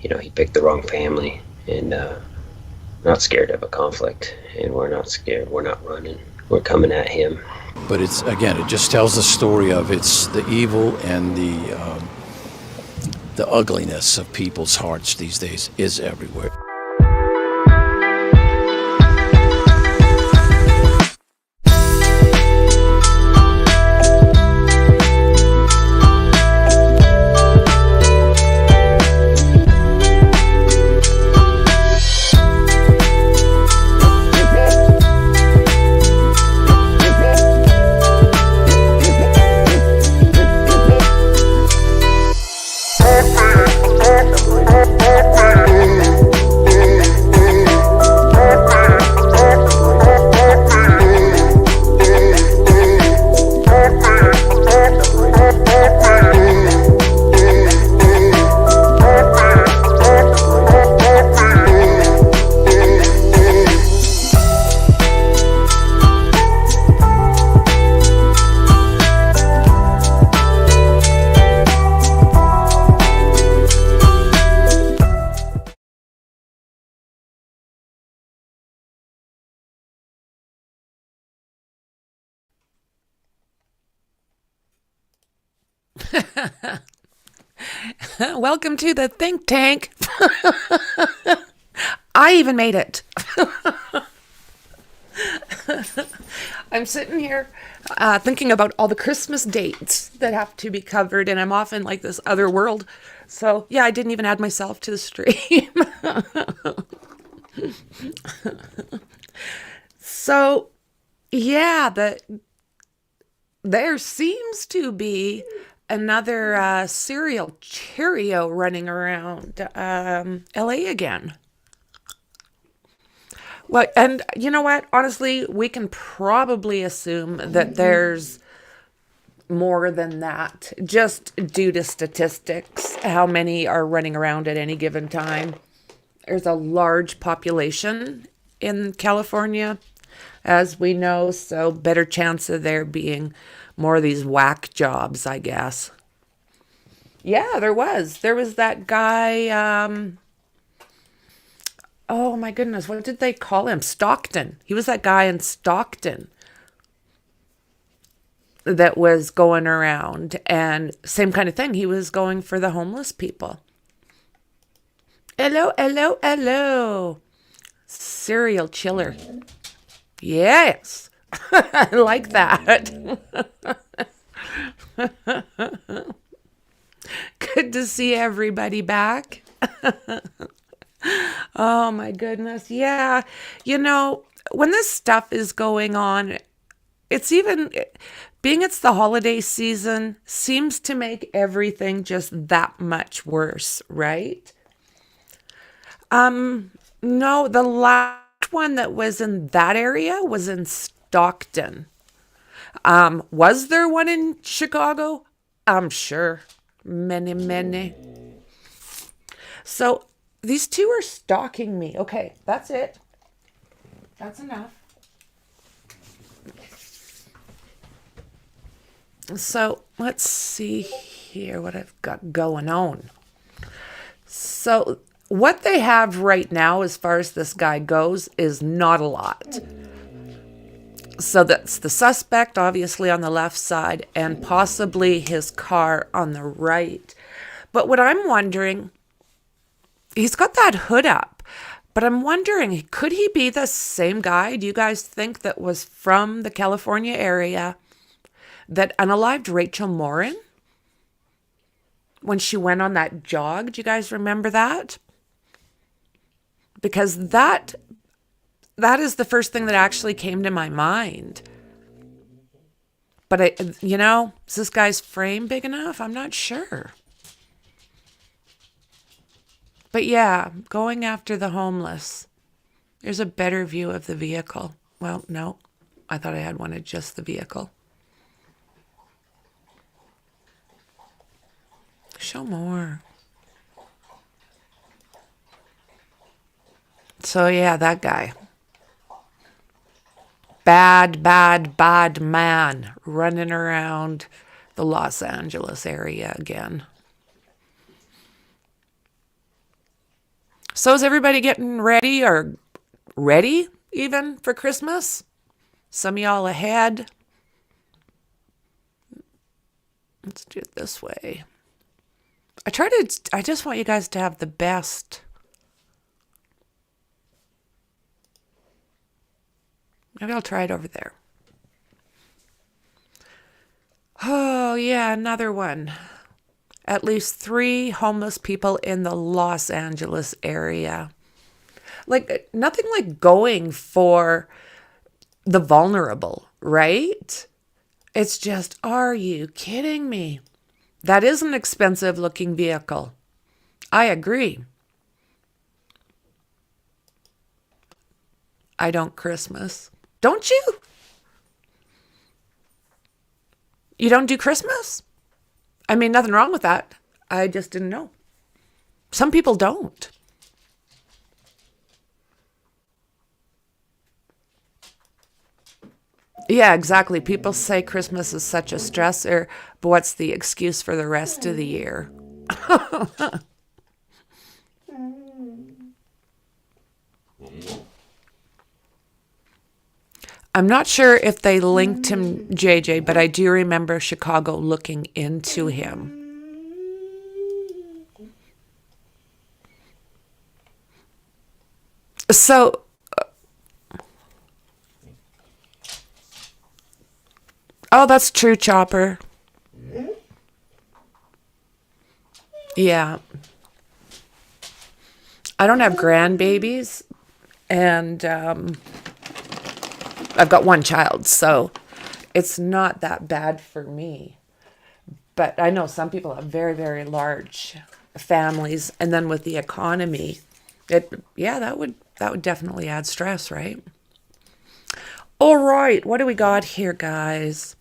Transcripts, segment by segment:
You know, he picked the wrong family, and not scared of a conflict, and we're not scared. We're not running. We're coming at him. But it's, again, it just tells the story of it's the evil and the ugliness of people's hearts these days is everywhere. Welcome to the think tank. I even made it. I'm sitting here thinking about all the Christmas dates that have to be covered, and I'm off in like this other world. So yeah, I didn't even add myself to the stream. So yeah, there seems to be another serial Cheerio running around LA again. Well, and you know what? Honestly, we can probably assume that there's more than that, just due to statistics, how many are running around at any given time. There's a large population in California, as we know, so better chance of there being more of these whack jobs, I guess. Yeah, there was. There was that guy, oh my goodness, what did they call him? Stockton. He was that guy in Stockton that was going around, and same kind of thing. He was going for the homeless people. Hello, hello, hello. Serial killer. Yes. I like that. Good to see everybody back. Oh my goodness. Yeah. You know, when this stuff is going on, it's even being it's the holiday season seems to make everything just that much worse, right? No, the last one that was in that area was in Stockton. Was there one in Chicago? I'm sure. Many, many. So these two are stalking me. Okay, that's it. That's enough. So let's see here what I've got going on. So what they have right now, as far as this guy goes, is not a lot. So that's the suspect, obviously, on the left side, and possibly his car on the right. But what I'm wondering, he's got that hood up, but I'm wondering, could he be the same guy, do you guys think, that was from the California area that unalived Rachel Morin when she went on that jog? Do you guys remember that? Because that is the first thing that actually came to my mind. But is this guy's frame big enough? I'm not sure. But yeah, going after the homeless. There's a better view of the vehicle. Well, no, I thought I had one of just the vehicle. Show more. So yeah, that guy. Bad, bad, bad man running around the Los Angeles area again. So is everybody getting ready or ready even for Christmas? Some of y'all ahead. Let's do it this way. I just want you guys to have the best. Maybe I'll try it over there. Oh, yeah, another one. At least 3 homeless people in the Los Angeles area. Like, nothing like going for the vulnerable, right? It's just, are you kidding me? That is an expensive looking vehicle. I agree. I don't Christmas. Don't you? You don't do Christmas? I mean, nothing wrong with that. I just didn't know. Some people don't. Yeah, exactly. People say Christmas is such a stressor, but what's the excuse for the rest of the year? I'm not sure if they linked him, JJ, but I do remember Chicago looking into him. So, oh, that's true, Chopper. Yeah. I don't have grandbabies, and I've got one child, so it's not that bad for me. But I know some people have very, very large families, and then with the economy, that would definitely add stress, right? All right, what do we got here, guys?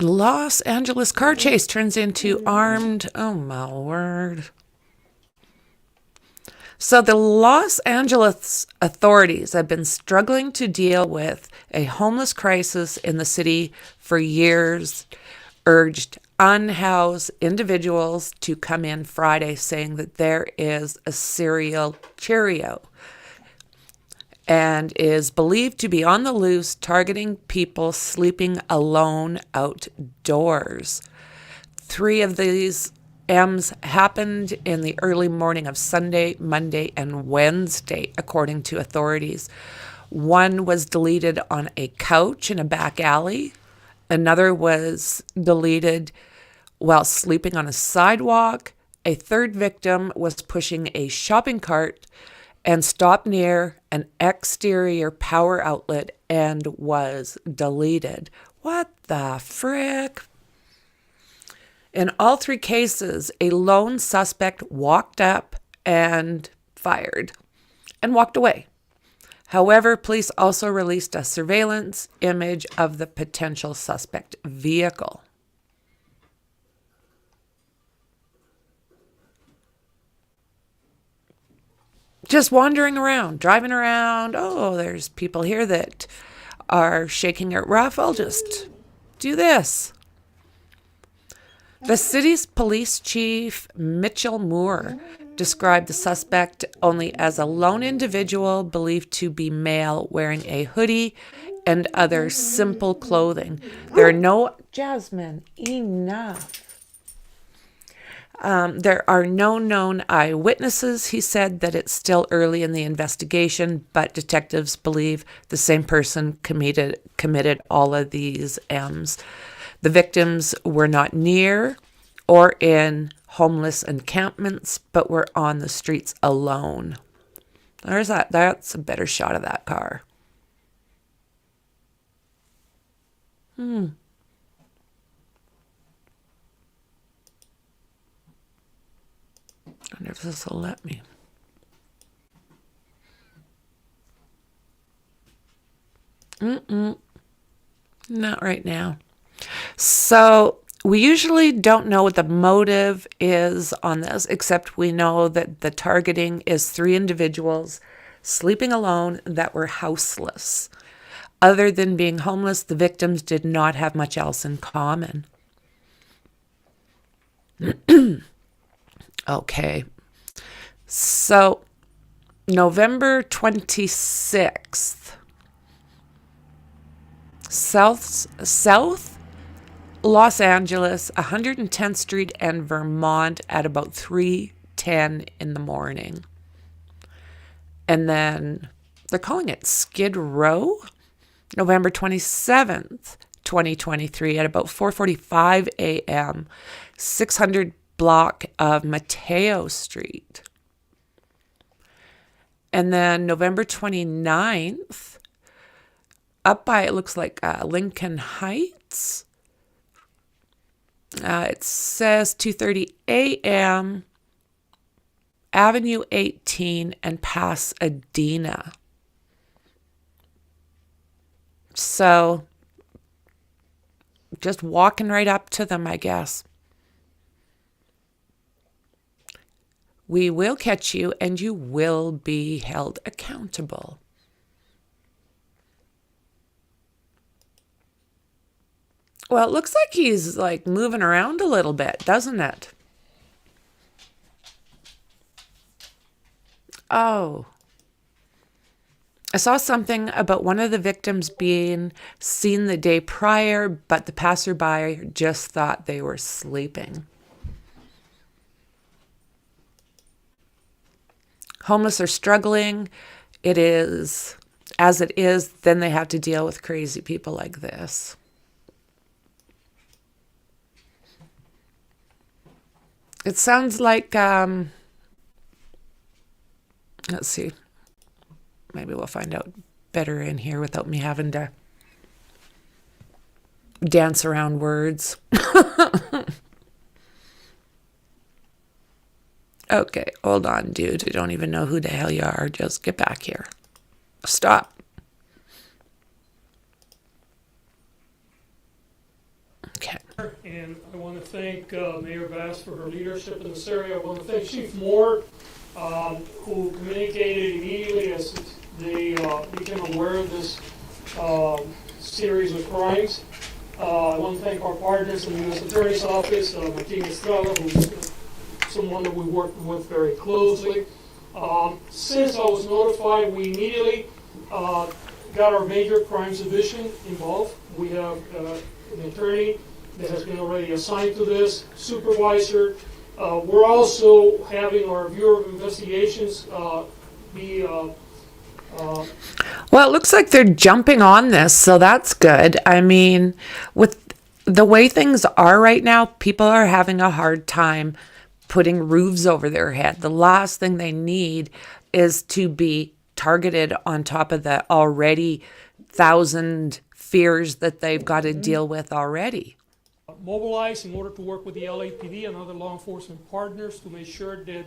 Los Angeles car chase turns into armed. Oh my word. So the Los Angeles authorities have been struggling to deal with a homeless crisis in the city for years, urged unhoused individuals to come in Friday, saying that there is a serial Cheerio and is believed to be on the loose, targeting people sleeping alone outdoors. 3 of these M's happened in the early morning of Sunday, Monday, and Wednesday, according to authorities. One was deleted on a couch in a back alley. Another was deleted while sleeping on a sidewalk. A third victim was pushing a shopping cart and stopped near an exterior power outlet and was deleted. What the frick? In all 3 cases, a lone suspect walked up and fired and walked away. However, police also released a surveillance image of the potential suspect vehicle. Just wandering around, driving around. Oh, there's people here that are shaking it rough. I'll just do this. The city's police chief, Rachel Morin, described the suspect only as a lone individual believed to be male wearing a hoodie and other simple clothing. There are no... Jasmine, enough. There are no known eyewitnesses. He said that it's still early in the investigation, but detectives believe the same person committed all of these M's. The victims were not near or in homeless encampments, but were on the streets alone. There's that. That's a better shot of that car. I wonder if this will let me. Not right now. So we usually don't know what the motive is on this, except we know that the targeting is 3 individuals sleeping alone that were houseless. Other than being homeless, the victims did not have much else in common. Okay. So, November 26th, South Los Angeles, 110th Street and Vermont at about 3:10 in the morning. And then they're calling it Skid Row, November 27th, 2023 at about 4:45 a.m., 600 block of Mateo Street. And then November 29th, up by, it looks like Lincoln Heights. It says 2:30 a.m., Avenue 18 and Pasadena. So, just walking right up to them, I guess. We will catch you and you will be held accountable. Well, it looks like he's like moving around a little bit, doesn't it? Oh. I saw something about one of the victims being seen the day prior, but the passerby just thought they were sleeping. Homeless are struggling. It is as it is, then they have to deal with crazy people like this. It sounds like, let's see. Maybe we'll find out better in here without me having to dance around words. Okay, hold on, dude. I don't even know who the hell you are. Just get back here. Stop. Okay. And I want to thank Mayor Bass for her leadership in this area. I want to thank Chief Moore, who communicated immediately as they became aware of this series of crimes. I want to thank our partners in the U.S. Attorney's Office, Martin Estrada, who's someone that we work with very closely. Since I was notified, we immediately got our major crimes division involved. We have an attorney that has been already assigned to this, supervisor. We're also having our Bureau of Investigations be... Well, it looks like they're jumping on this, so that's good. I mean, with the way things are right now, people are having a hard time putting roofs over their head. The last thing they need is to be targeted on top of the already 1,000 fears that they've got to deal with already. mobilized in order to work with the LAPD and other law enforcement partners to make sure that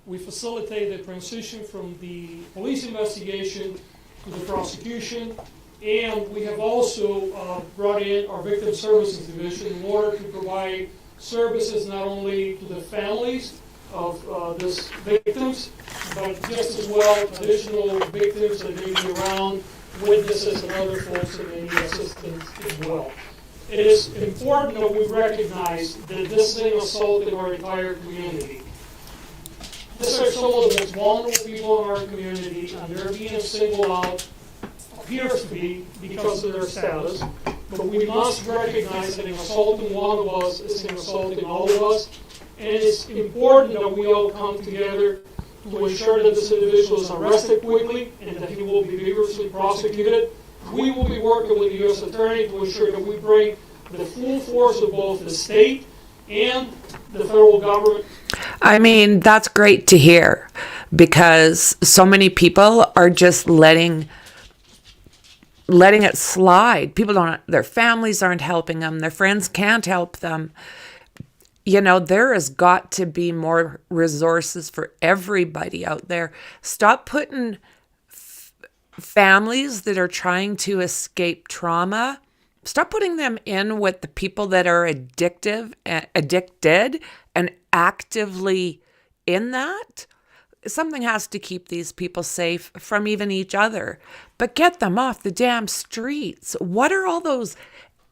we facilitate the transition from the police investigation to the prosecution. And we have also brought in our Victim Services Division in order to provide services not only to the families of these victims, but just as well additional victims that may be around, witnesses and other folks that may need assistance as well. It is important that we recognize that this thing assaulted our entire community. These are some of the most vulnerable people in our community, and they're being singled out, appears to be, because of their status. But we must recognize that in assaulting one of us is in assaulting all of us. And it's important that we all come together to ensure that this individual is arrested quickly and that he will be vigorously prosecuted. We will be working with the U.S. Attorney to ensure that we bring the full force of both the state and the federal government. I mean, that's great to hear, because so many people are just letting it slide. People don't, their families aren't helping them, their friends can't help them. You know, there has got to be more resources for everybody out there. Stop putting families that are trying to escape trauma, stop putting them in with the people that are addicted and actively in that. Something has to keep these people safe from even each other. But get them off the damn streets. What are all those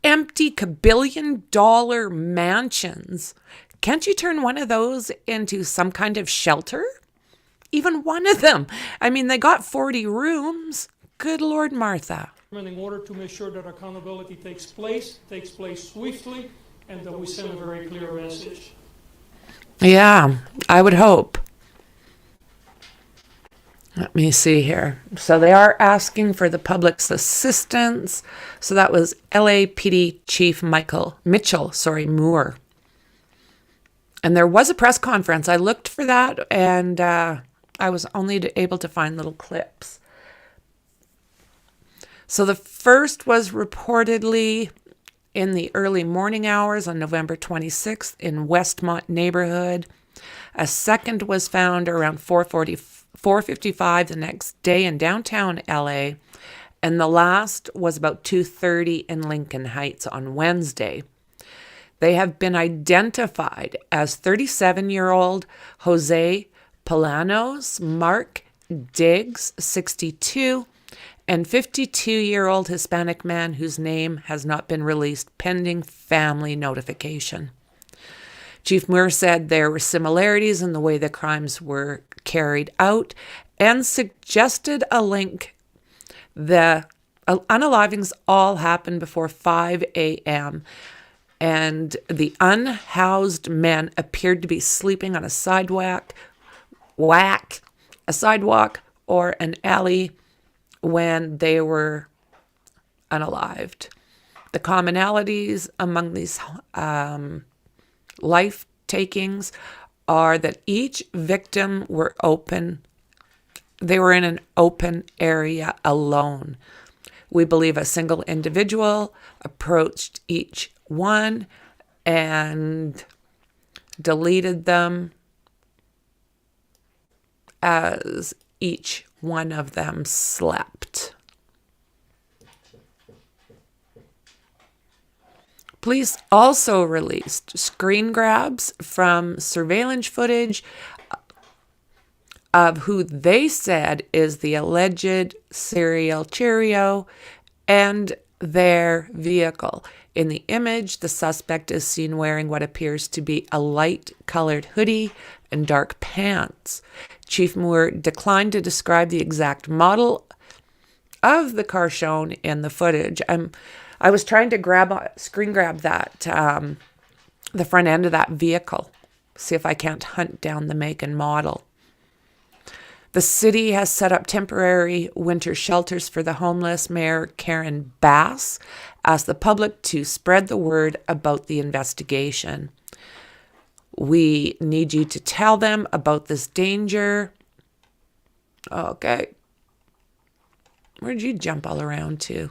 empty $1 billion mansions Can't you turn one of those into some kind of shelter? Even one of them. I mean, they got 40 rooms. Good Lord, Martha. In order to make sure that accountability takes place swiftly, and that we send a very clear message. Yeah, I would hope. Let me see here. So they are asking for the public's assistance. So that was LAPD Chief Mitchell Moore. And there was a press conference. I looked for that, and I was only able to find little clips. So the first was reportedly in the early morning hours on November 26th in Westmont neighborhood. A second was found around 4:55 the next day in downtown LA. And the last was about 2:30 in Lincoln Heights on Wednesday. They have been identified as 37-year-old Jose Palanos, Mark Diggs, 62, and 52-year-old Hispanic man whose name has not been released pending family notification. Chief Moore said there were similarities in the way the crimes were carried out and suggested a link. The unalivings all happened before 5 a.m., and the unhoused men appeared to be sleeping on a sidewalk or an alley when they were unalived. The commonalities among these life takings are that each victim were open. They were in an open area alone. We believe a single individual approached each one and deleted them as each one of them slept. Police also released screen grabs from surveillance footage of who they said is the alleged serial Cheerio and their vehicle. In the image, the suspect is seen wearing what appears to be a light-colored hoodie and dark pants. Chief Moore declined to describe the exact model of the car shown in the footage. I was trying to screen grab that, the front end of that vehicle, see if I can't hunt down the make and model. The city has set up temporary winter shelters for the homeless. Mayor Karen Bass asked the public to spread the word about the investigation. We need you to tell them about this danger. Okay. Where'd you jump all around to?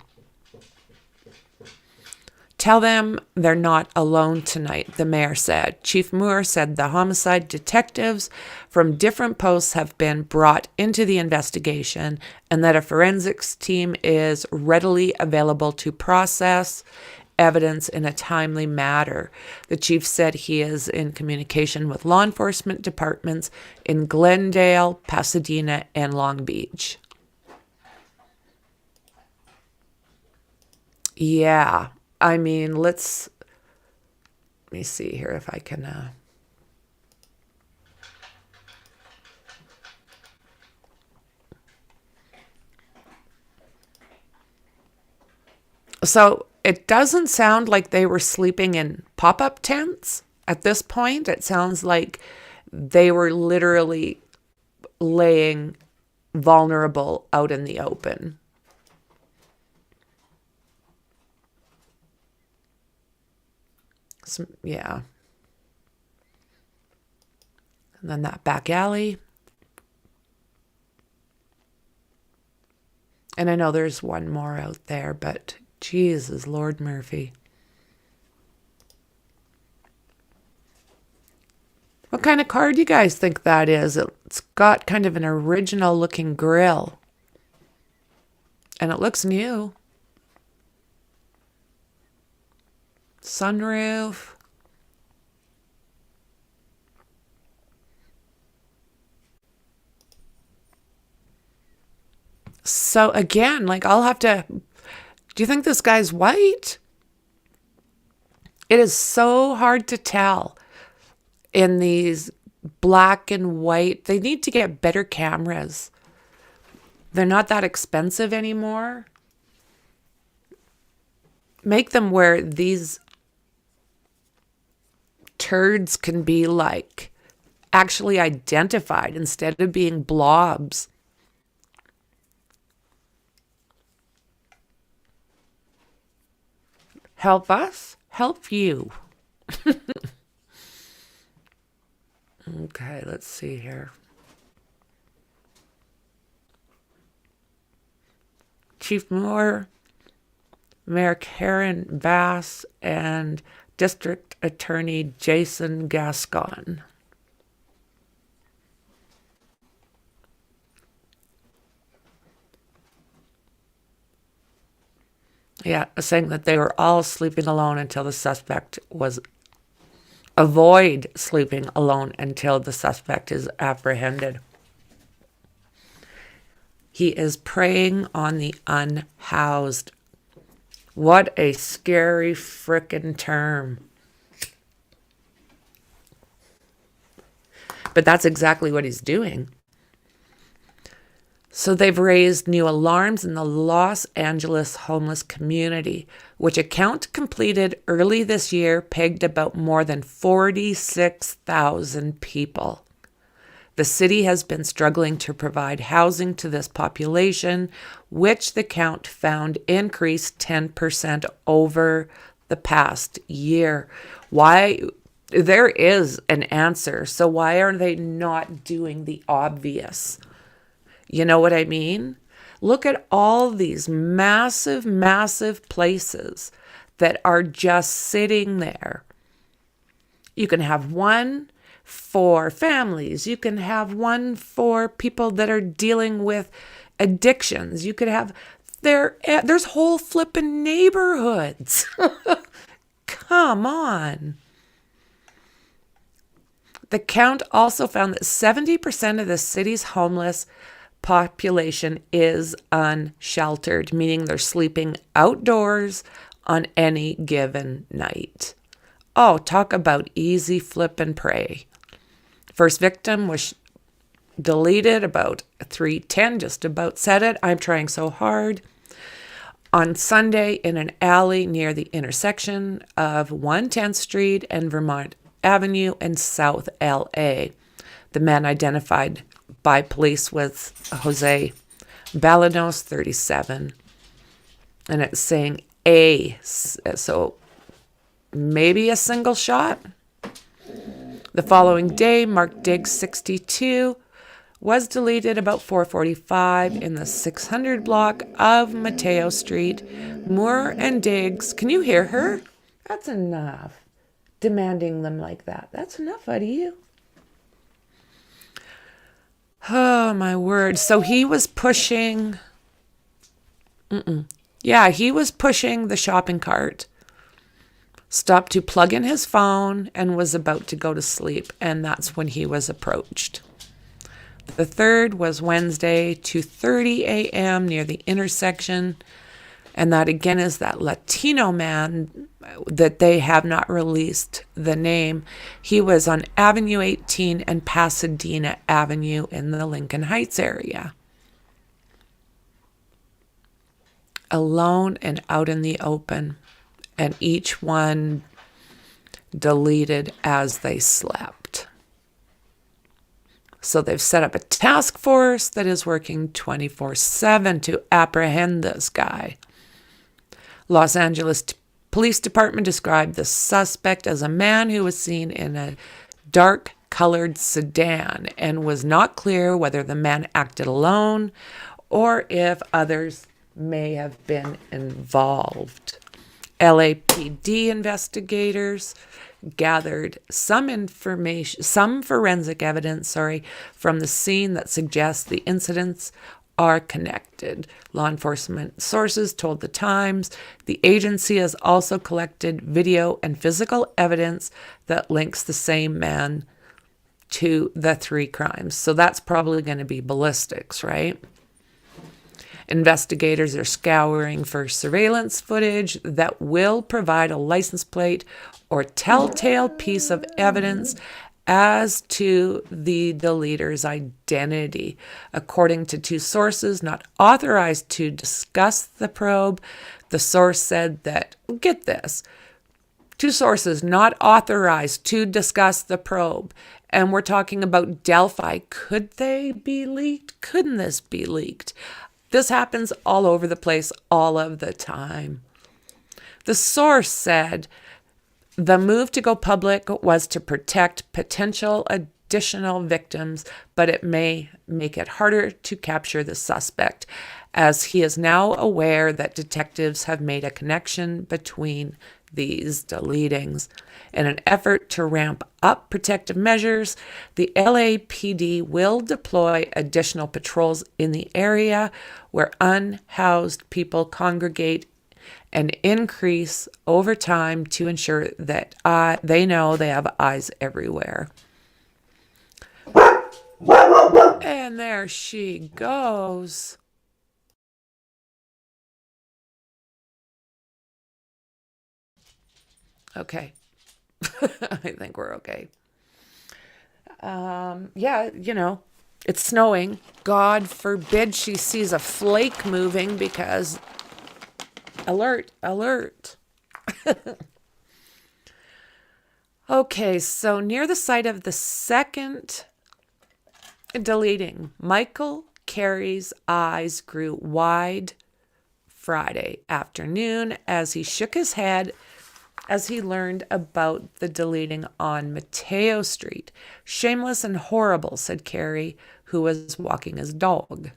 Tell them they're not alone tonight, the mayor said. Chief Moore said the homicide detectives from different posts have been brought into the investigation and that a forensics team is readily available to process evidence in a timely manner. The chief said he is in communication with law enforcement departments in Glendale, Pasadena, and Long Beach. Yeah. I mean, let me see here if I can. So it doesn't sound like they were sleeping in pop-up tents at this point. It sounds like they were literally laying vulnerable out in the open. Yeah. And then that back alley. And I know there's one more out there, but Jesus, Lord Murphy. What kind of car do you guys think that is? It's got kind of an original looking grill. And it looks new. Sunroof. So again, like I'll have to, do you think this guy's white? It is so hard to tell. in these black and white. They need to get better cameras. They're not that expensive anymore. Make them where these turds can be like actually identified instead of being blobs. Help us, help you. Okay, let's see here. Chief Moore, Mayor Karen Bass, and District Attorney Jason Gascon. Yeah, saying that they were all sleeping alone until the suspect was... Avoid sleeping alone until the suspect is apprehended. He is preying on the unhoused. What a scary frickin' term. But that's exactly what he's doing. So they've raised new alarms in the Los Angeles homeless community, which a count completed early this year pegged about more than 46,000 people. The city has been struggling to provide housing to this population, which the count found increased 10% over the past year. Why? There is an answer. So why are they not doing the obvious? You know what I mean? Look at all these massive, massive places that are just sitting there. You can have one for families. You can have one for people that are dealing with addictions. You could have, there's whole flipping neighborhoods. Come on. The count also found that 70% of the city's homeless population is unsheltered, meaning they're sleeping outdoors on any given night. Oh, talk about easy flip and pray. First victim was deleted about 3:10, just about said it. I'm trying so hard. On Sunday in an alley near the intersection of 110th Street and Vermont Avenue in South LA. The man identified by police was Jose Balanos, 37. And it's saying A, so maybe a single shot. The following day, Mark Diggs, 62, was deleted about 4:45 in the 600 block of Mateo Street. Moore and Diggs, can you hear her? That's enough. Demanding them like that. That's enough out of you. Oh, my word. So he was pushing... Yeah, he was pushing the shopping cart. Stopped to plug in his phone and was about to go to sleep. And that's when he was approached. The third was Wednesday, 2:30 a.m. near the intersection. And that again is that Latino man that they have not released the name. He was on Avenue 18 and Pasadena Avenue in the Lincoln Heights area. Alone and out in the open. And each one deleted as they slept. So they've set up a task force that is working 24/7 to apprehend this guy. Los Angeles Police Department described the suspect as a man who was seen in a dark-colored sedan and was not clear whether the man acted alone or if others may have been involved. LAPD investigators gathered some forensic evidence, from the scene that suggests the incidents are connected. Law enforcement sources told the Times the agency has also collected video and physical evidence that links the same man to the three crimes. So that's probably going to be ballistics, right? Investigators are scouring for surveillance footage that will provide a license plate or telltale piece of evidence as to the deleter's identity. According to two sources not authorized to discuss the probe, the source said that, get this, two sources not authorized to discuss the probe. And we're talking about Delphi. Could they be leaked? Couldn't this be leaked? This happens all over the place all of the time. The source said the move to go public was to protect potential additional victims, but it may make it harder to capture the suspect, as he is now aware that detectives have made a connection between these deletings. In an effort to ramp up protective measures, the LAPD will deploy additional patrols in the area where unhoused people congregate and increase over time to ensure that they know they have eyes everywhere. And there she goes. Okay. I think we're okay. Yeah, it's snowing. God forbid she sees a flake moving, because alert. Okay, so near the site of the second deleting, Michael Carey's eyes grew wide Friday afternoon as he shook his head as he learned about the deleting on Mateo Street. Shameless and horrible, said Carey, who was walking his dog.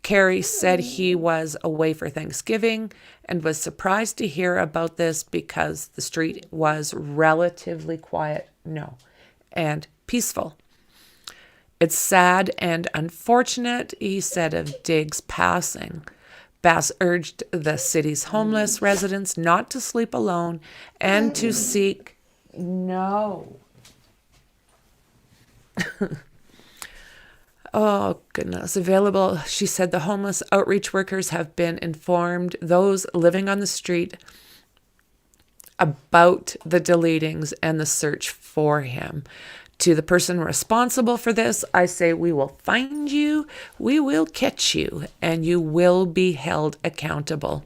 Carey said he was away for Thanksgiving and was surprised to hear about this because the street was relatively quiet, and peaceful. It's sad and unfortunate, he said of Diggs' passing. Bass urged the city's homeless residents not to sleep alone and to seek oh, goodness. Available, she said the homeless outreach workers have been informed those living on the street about the deletings and the search for him. To the person responsible for this, I say we will find you, we will catch you, and you will be held accountable.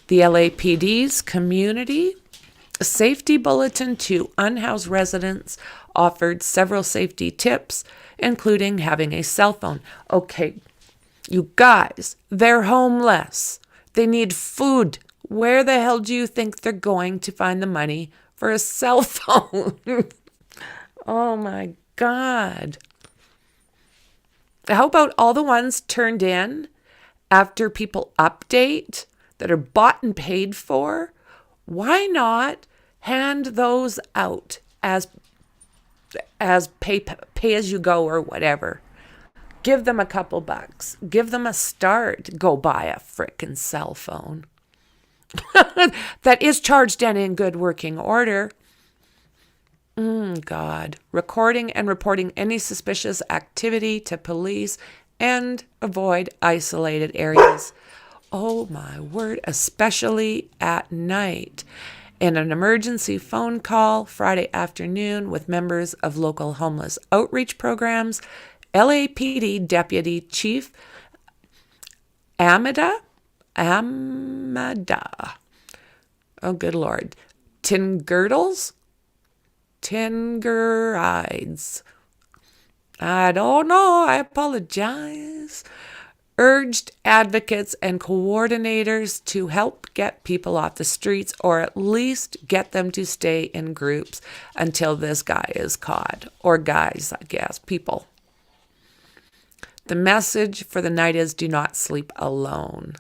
The LAPD's community safety bulletin to unhoused residents offered several safety tips, including having a cell phone. Okay, you guys, they're homeless. They need food. Where the hell do you think they're going to find the money for a cell phone? Oh my God. How about all the ones turned in after people update that are bought and paid for? Why not hand those out as pay as you go or whatever? Give them a couple bucks. Give them a start. Go buy a frickin' cell phone that is charged and in good working order. God. Recording and reporting any suspicious activity to police and avoid isolated areas. Oh my word, especially at night. In an emergency phone call Friday afternoon with members of local homeless outreach programs, LAPD Deputy Chief Amada. Oh, good Lord. Tingerides. I don't know. I apologize. Urged advocates and coordinators to help get people off the streets, or at least get them to stay in groups until this guy is caught. Or guys, I guess, people. The message for the night is do not sleep alone.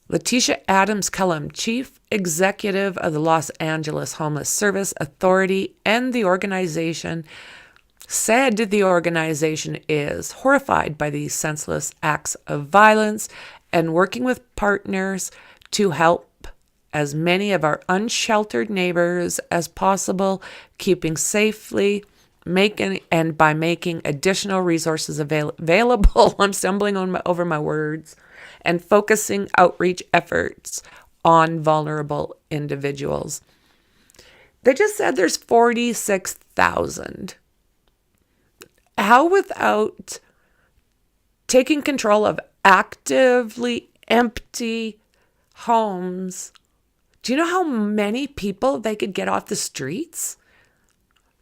Letitia Adams Cullum, Chief Executive of the Los Angeles Homeless Service Authority and the organization, said the organization is horrified by these senseless acts of violence and working with partners to help as many of our unsheltered neighbors as possible, keeping safely, making additional resources available. I'm stumbling over my words. And focusing outreach efforts on vulnerable individuals. They just said there's 46,000. How without taking control of actively empty homes, do you know how many people they could get off the streets?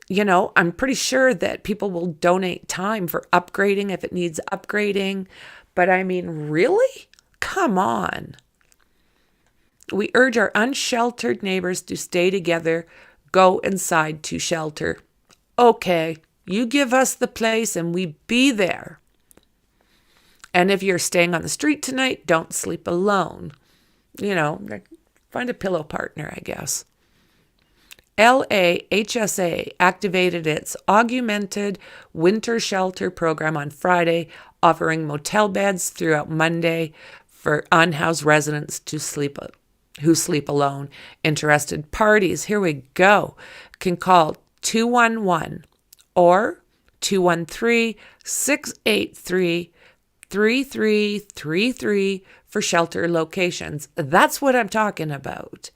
You know, I'm pretty sure that people will donate time for upgrading if it needs upgrading. But I mean, really? Come on. We urge our unsheltered neighbors to stay together, go inside to shelter. Okay, you give us the place and we be there. And if you're staying on the street tonight, don't sleep alone. You know, find a pillow partner, I guess. LAHSA activated its augmented winter shelter program on Friday, offering motel beds throughout Monday for unhoused residents who sleep alone. Interested parties, here we go, can call 211 or 213-683-3333 for shelter locations. That's what I'm talking about.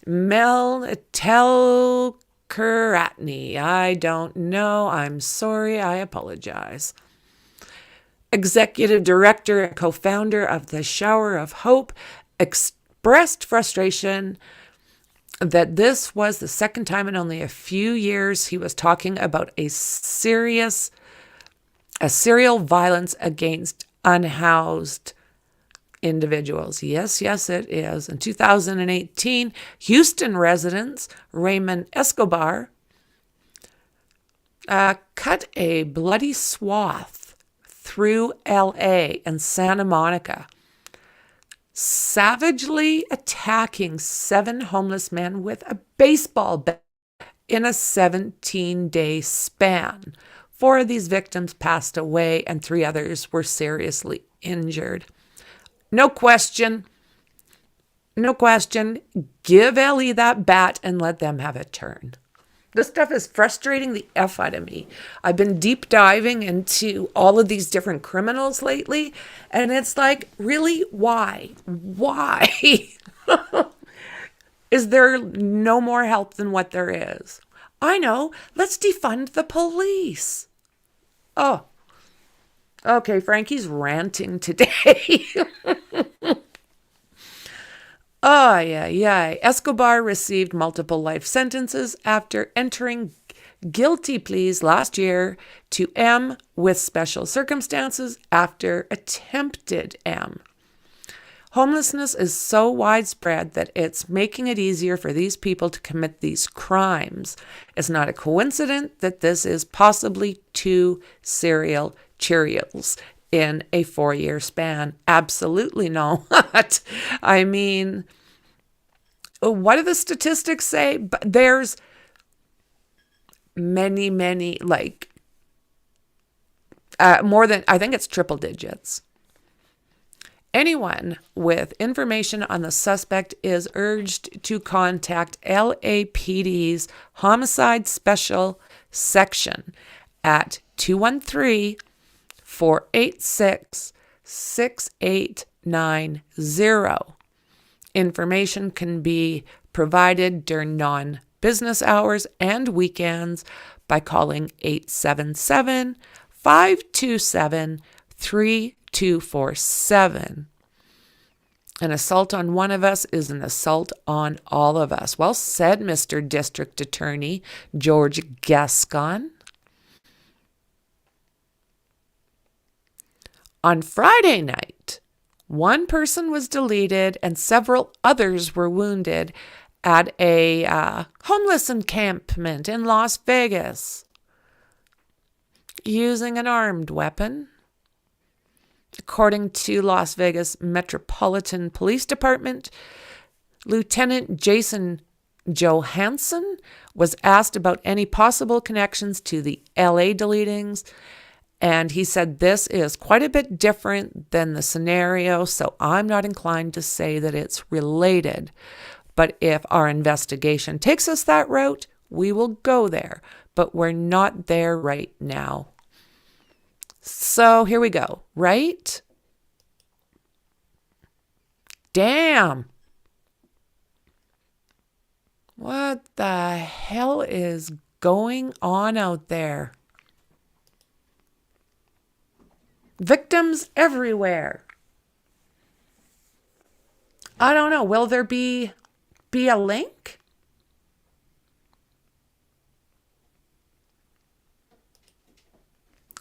Mel Telkeratney. I don't know. I'm sorry. I apologize. Executive director and co-founder of the Shower of Hope expressed frustration that this was the second time in only a few years he was talking about a serial violence against unhoused individuals. Yes, it is. In 2018, Houston residents Raymond Escobar cut a bloody swath through LA and Santa Monica, savagely attacking 7 homeless men with a baseball bat in a 17-day span. 4 of these victims passed away and 3 others were seriously injured. No question. Give Ellie that bat and let them have a turn. This stuff is frustrating the F out of me. I've been deep diving into all of these different criminals lately, and it's like, really? Why? Is there no more help than what there is? I know. Let's defund the police. Oh. Okay, Franky's ranting today. Oh, yeah. Escobar received multiple life sentences after entering guilty pleas last year to M with special circumstances after attempted M. Homelessness is so widespread that it's making it easier for these people to commit these crimes. It's not a coincidence that this is possibly 2 serial Cheerios in a 4-year span. Absolutely not. I mean, what do the statistics say? But there's many, like more than, I think it's triple digits. Anyone with information on the suspect is urged to contact LAPD's Homicide Special Section at 213-486-6890. Information can be provided during non-business hours and weekends by calling 877-527-3247. An assault on one of us is an assault on all of us. Well said, Mr. District Attorney George Gascon. On Friday night, 1 person was deleted and several others were wounded at a homeless encampment in Las Vegas using an armed weapon. According to Las Vegas Metropolitan Police Department, Lieutenant Jason Johansson was asked about any possible connections to the LA deletings, and he said this is quite a bit different than the scenario, so I'm not inclined to say that it's related. But if our investigation takes us that route, we will go there. But we're not there right now. So here we go, right? Damn. What the hell is going on out there? Victims everywhere. I don't know. Will there be a link?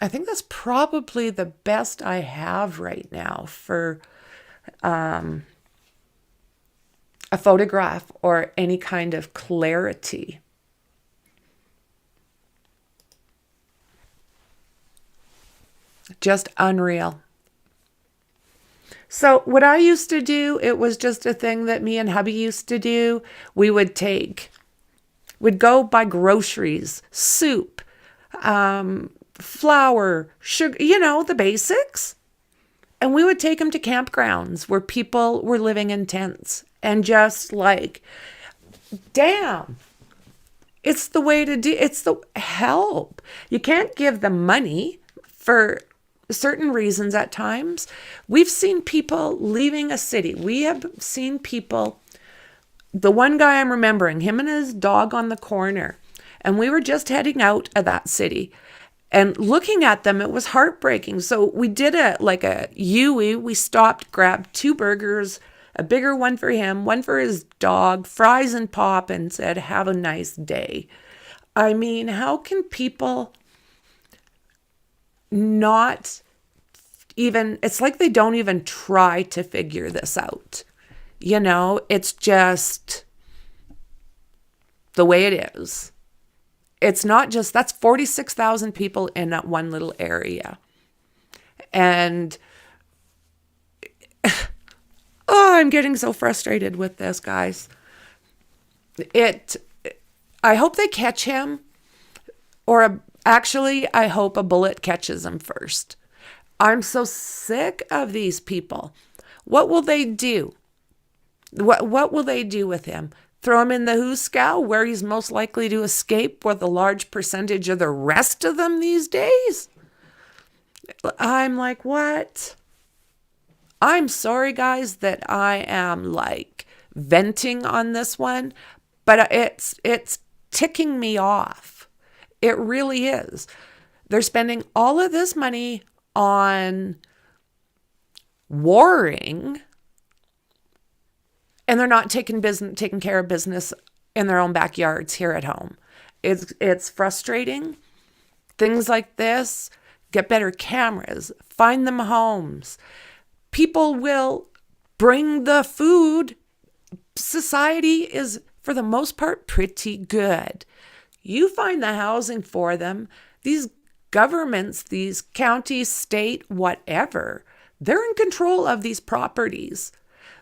I think that's probably the best I have right now for a photograph or any kind of clarity. Just unreal. So what I used to do, it was just a thing that me and hubby used to do. We'd go buy groceries, soup, flour, sugar, the basics. And we would take them to campgrounds where people were living in tents and just like, damn, it's the way to do, it's the help. You can't give them money for certain reasons at times. We've seen people leaving a city. We have seen people, the one guy I'm remembering, him and his dog on the corner, and we were just heading out of that city. And looking at them, it was heartbreaking. So we did a UE. We stopped, grabbed 2 burgers, a bigger one for him, one for his dog, fries and pop, and said, have a nice day. I mean, how can people not even, it's like they don't even try to figure this out. It's just the way it is. It's not just, that's 46,000 people in that one little area. And, I'm getting so frustrated with this, guys. I hope they catch him, or actually, I hope a bullet catches him first. I'm so sick of these people. What will they do? What will they do with him? Throw him in the hoosegow where he's most likely to escape with a large percentage of the rest of them these days? I'm like, what? I'm sorry, guys, that I am like venting on this one, but it's ticking me off. It really is. They're spending all of this money on warring, and they're not taking care of business in their own backyards here at home. It's frustrating. Things like this, get better cameras, find them homes. People will bring the food. Society is, for the most part, pretty good. You find the housing for them. These governments, these counties, state, whatever, they're in control of these properties.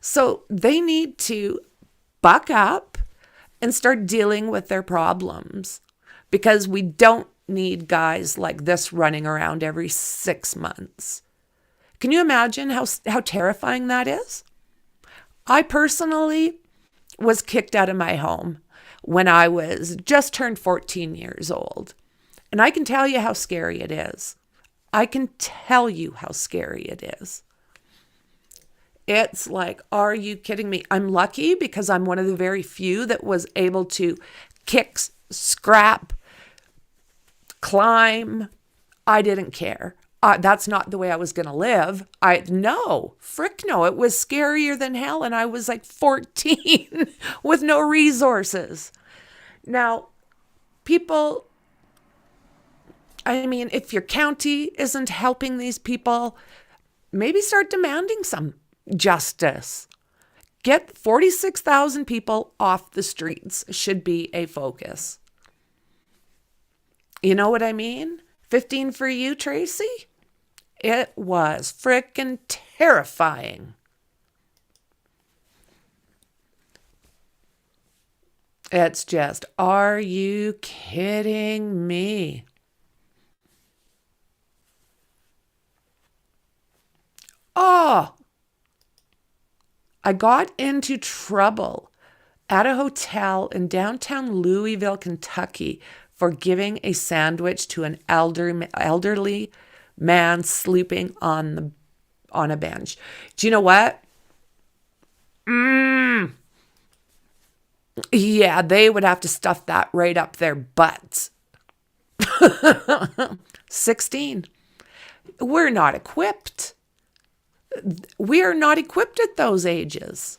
So they need to buck up and start dealing with their problems, because we don't need guys like this running around every 6 months. Can you imagine how terrifying that is? I personally was kicked out of my home when I was just turned 14 years old. And I can tell you how scary it is. I can tell you how scary it is. It's like, are you kidding me? I'm lucky because I'm one of the very few that was able to kick, scrap, climb. I didn't care. That's not the way I was going to live. No, frick no. It was scarier than hell. And I was like 14 with no resources. Now, people, I mean, if your county isn't helping these people, maybe start demanding some justice. Get 46,000 people off the streets should be a focus. You know what I mean? 15 for you, Tracy? It was frickin' terrifying. It's just, are you kidding me? Oh, I got into trouble at a hotel in downtown Louisville, Kentucky, for giving a sandwich to an elderly man sleeping on a bench. Do you know what? Yeah, they would have to stuff that right up their butts. 16. We're not equipped. We are not equipped at those ages.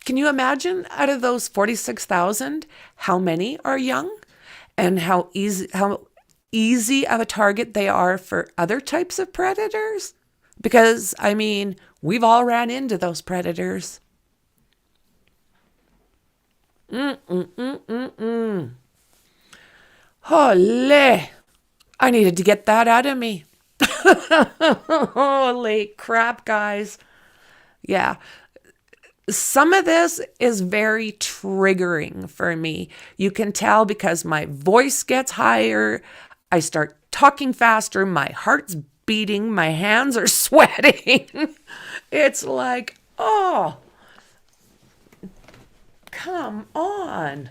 Can you imagine out of those 46,000, how many are young and how easy of a target they are for other types of predators? Because, I mean, we've all ran into those predators. Holy. I needed to get that out of me. Holy crap, guys. Yeah. Some of this is very triggering for me. You can tell because my voice gets higher. I start talking faster. My heart's beating. My hands are sweating. It's like, oh, come on.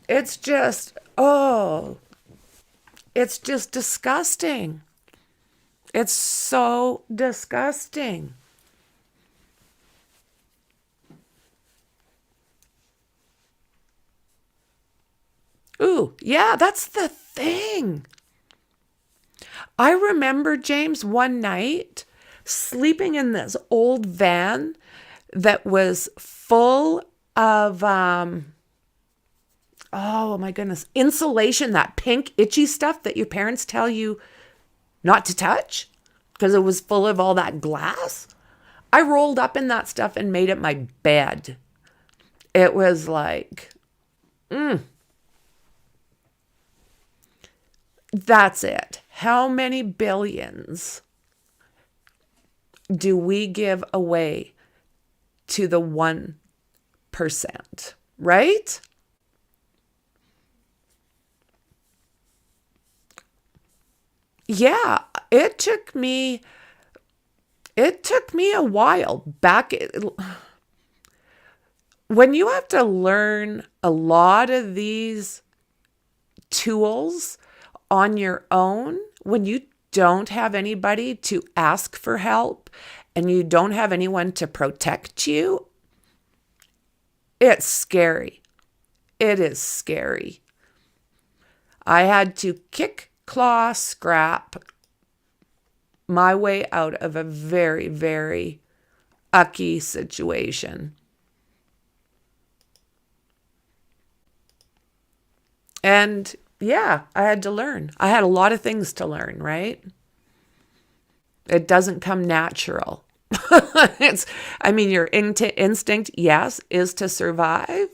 It's just, oh, it's just disgusting. It's so disgusting. Ooh, yeah, that's the thing. I remember, James, one night sleeping in this old van that was full of, oh my goodness, insulation, that pink itchy stuff that your parents tell you not to touch because it was full of all that glass. I rolled up in that stuff and made it my bed. It was like, that's it. How many billions do we give away to the 1%, right? Yeah, it took me a while back. When you have to learn a lot of these tools on your own, when you don't have anybody to ask for help and you don't have anyone to protect you, it's scary. It is scary. I had to kick, claw, scrap my way out of a very, very ucky situation. And yeah, I had to learn. I had a lot of things to learn, right? It doesn't come natural. Your instinct, yes, is to survive,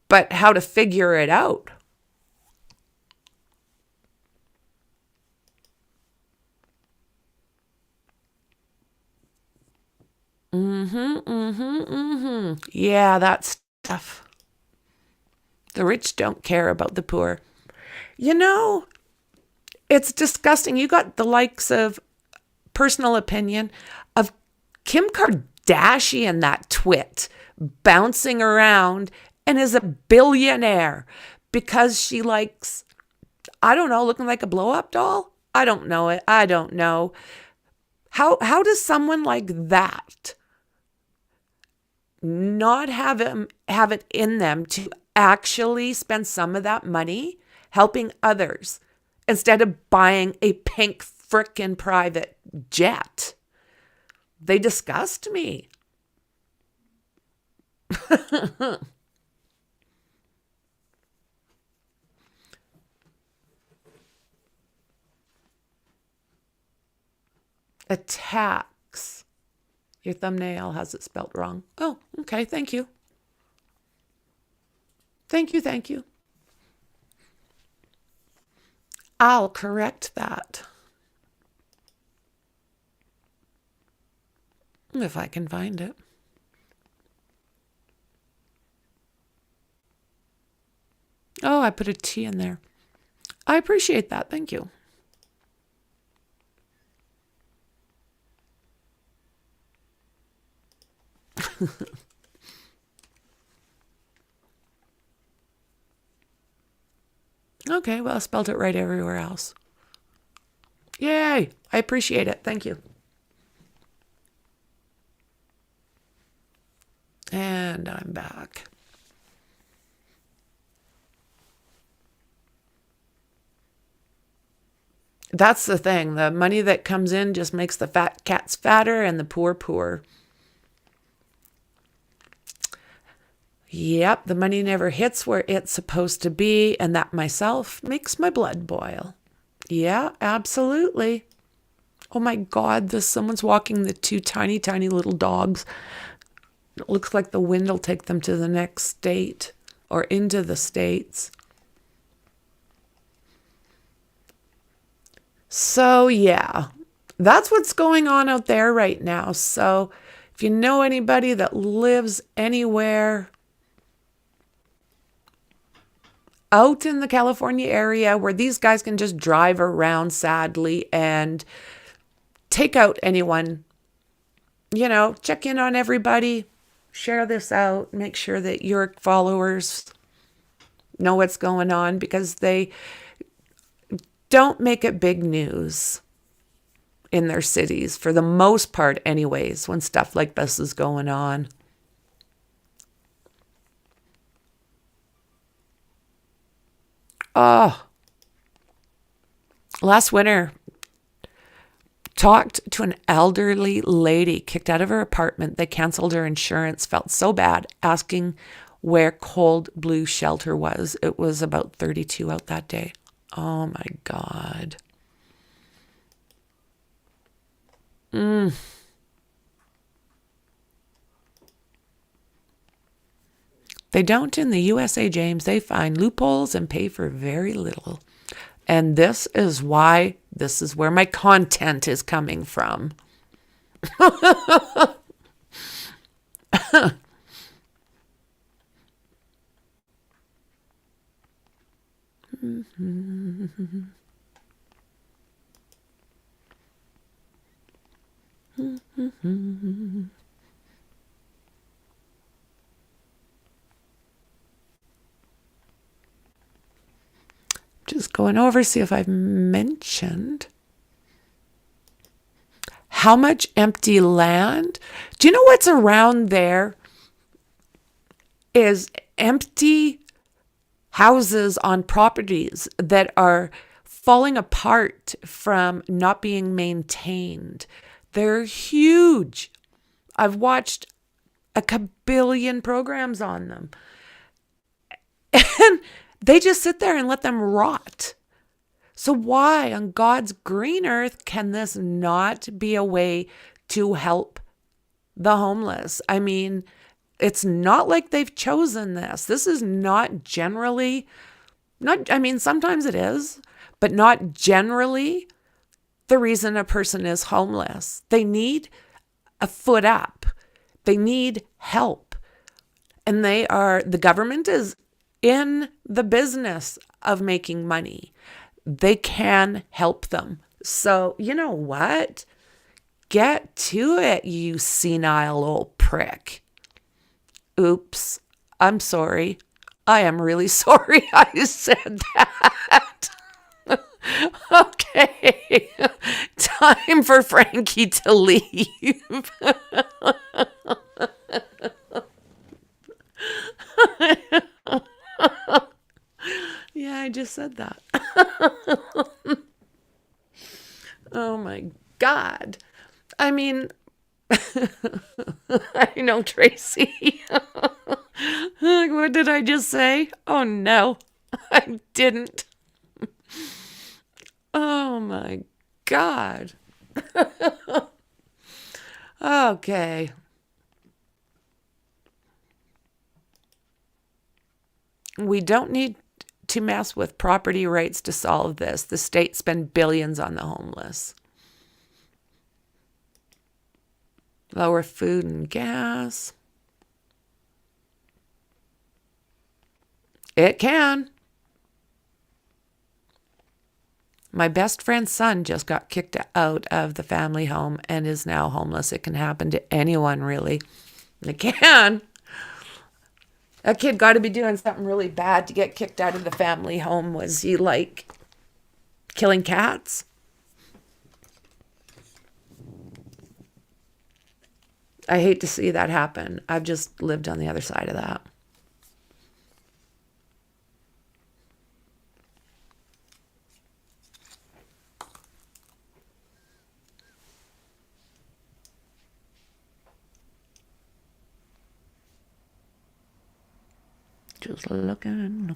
but how to figure it out. Yeah, that stuff. The rich don't care about the poor. You know, it's disgusting. You got the likes of, personal opinion, of Kim Kardashian, that twit, bouncing around and is a billionaire because she likes, I don't know, looking like a blow-up doll? I don't know it. I don't know. How does someone like that not have it in them to actually spend some of that money helping others instead of buying a pink frickin' private jet? They disgust me. Attacks. Your thumbnail has it spelt wrong. Oh, okay. Thank you. Thank you. I'll correct that. If I can find it. Oh, I put a T in there. I appreciate that. Thank you. Okay, well, I spelled it right everywhere else. Yay! I appreciate it. Thank you. And I'm back. That's the thing. The money that comes in just makes the fat cats fatter and the poor poor. Yep, the money never hits where it's supposed to be, and that myself makes my blood boil. Yeah, absolutely. Oh my God, someone's walking the two tiny, tiny little dogs. It looks like the wind will take them to the next state or into the States. So yeah, that's what's going on out there right now. So if you know anybody that lives anywhere out in the California area where these guys can just drive around sadly and take out anyone, you know, check in on everybody, share this out, make sure that your followers know what's going on, because they don't make it big news in their cities, for the most part anyways, when stuff like this is going on. Oh, last winter, talked to an elderly lady kicked out of her apartment. They canceled her insurance, felt so bad, asking where Cold Blue Shelter was. It was about 32 out that day. Oh my God. They don't in the USA, James. They find loopholes and pay for very little. And this is why, this is where my content is coming from. Just going over, see if I've mentioned how much empty land. Do you know what's around there is empty houses on properties that are falling apart from not being maintained. They're huge. I've watched a kabillion programs on them. And they just sit there and let them rot. So why on God's green earth can this not be a way to help the homeless? I mean, it's not like they've chosen this. This is not generally, sometimes it is, but not generally the reason a person is homeless. They need a foot up. They need help. And the government is in the business of making money. They can help them. So, you know what? Get to it, you senile old prick. Oops. I'm sorry. I am really sorry I said that. Okay. Time for Franky to leave. Yeah, I just said that. Oh my God. I mean, I know, Tracy. What did I just say? Oh no, I didn't. Oh my God. Okay. We don't need to mess with property rights to solve this. The state spend billions on the homeless. Lower food and gas. It can. My best friend's son just got kicked out of the family home and is now homeless. It can happen to anyone, really. It can. That kid got to be doing something really bad to get kicked out of the family home. Was he like killing cats? I hate to see that happen. I've just lived on the other side of that. Just looking.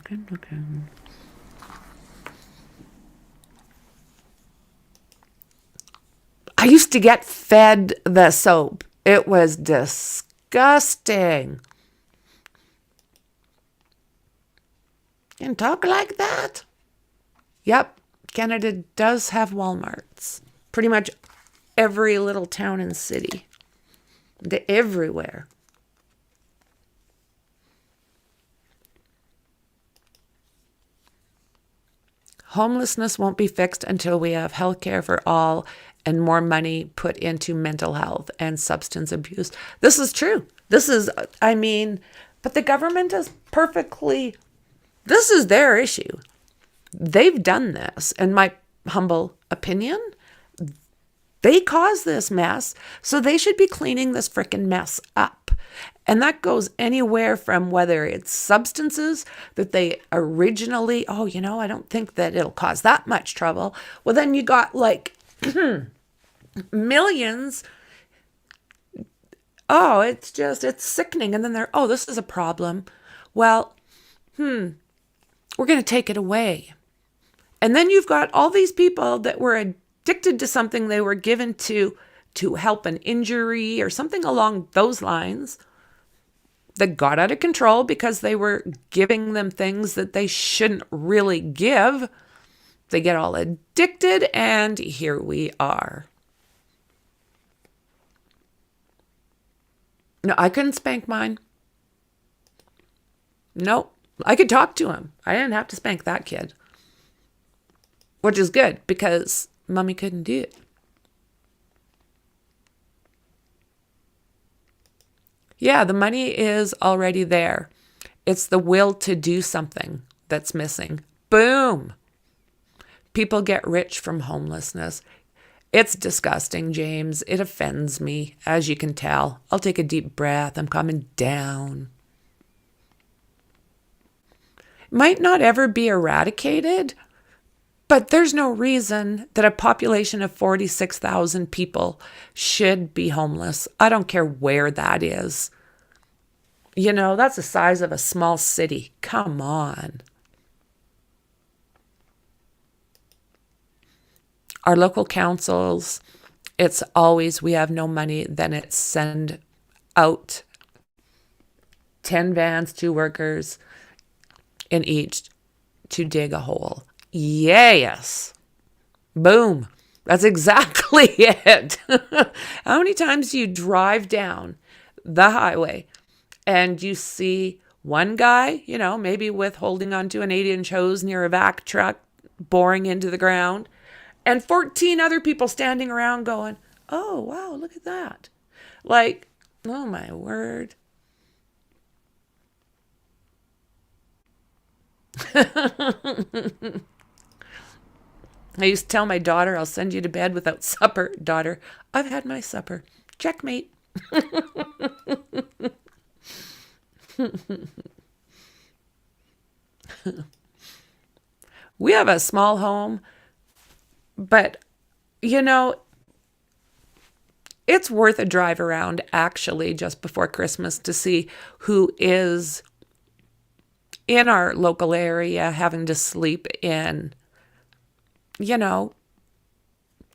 I used to get fed the soap. It was disgusting. And talk like that? Yep, Canada does have Walmarts. Pretty much every little town and city. They're everywhere. Homelessness won't be fixed until we have health care for all and more money put into mental health and substance abuse. This is true. But the government is this is their issue. They've done this, in my humble opinion. They caused this mess, so they should be cleaning this frickin' mess up. And that goes anywhere from whether it's substances that they originally, I don't think that it'll cause that much trouble. Well, then you got like millions. Oh, it's sickening. And then this is a problem. Well, we're going to take it away. And then you've got all these people that were addicted to something they were given to help an injury or something along those lines that got out of control because they were giving them things that they shouldn't really give. They get all addicted, and here we are. No, I couldn't spank mine. Nope. I could talk to him. I didn't have to spank that kid. Which is good because Mommy couldn't do it. Yeah, the money is already there. It's the will to do something that's missing. Boom. People get rich from homelessness. It's disgusting, James. It offends me, as you can tell. I'll take a deep breath. I'm coming down. Might not ever be eradicated, but there's no reason that a population of 46,000 people should be homeless. I don't care where that is. That's the size of a small city. Come on. Our local councils, it's always, we have no money. Then it's send out 10 vans, 2 workers in each to dig a hole. Yes. Boom. That's exactly it. How many times do you drive down the highway and you see one guy, maybe with holding onto an 8-inch hose near a vac truck, boring into the ground, and 14 other people standing around going, oh, wow, look at that. Like, oh my word. I used to tell my daughter, I'll send you to bed without supper. Daughter, I've had my supper. Checkmate. We have a small home, but, it's worth a drive around actually just before Christmas to see who is in our local area having to sleep in.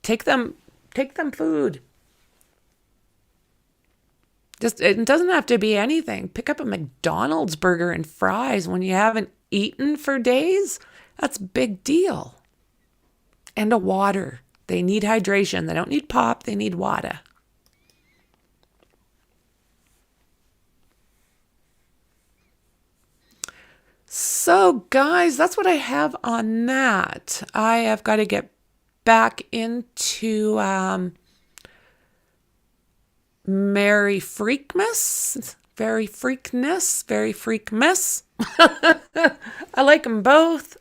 Take them food. It doesn't have to be anything. Pick up a McDonald's burger and fries when you haven't eaten for days. That's a big deal. And a water. They need hydration. They don't need pop. They need water. So, guys, that's what I have on that. I have got to get back into Merry Freakmas. Very Freakness. Very Freakmas. I like them both.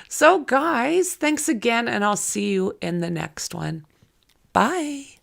So, guys, thanks again, and I'll see you in the next one. Bye.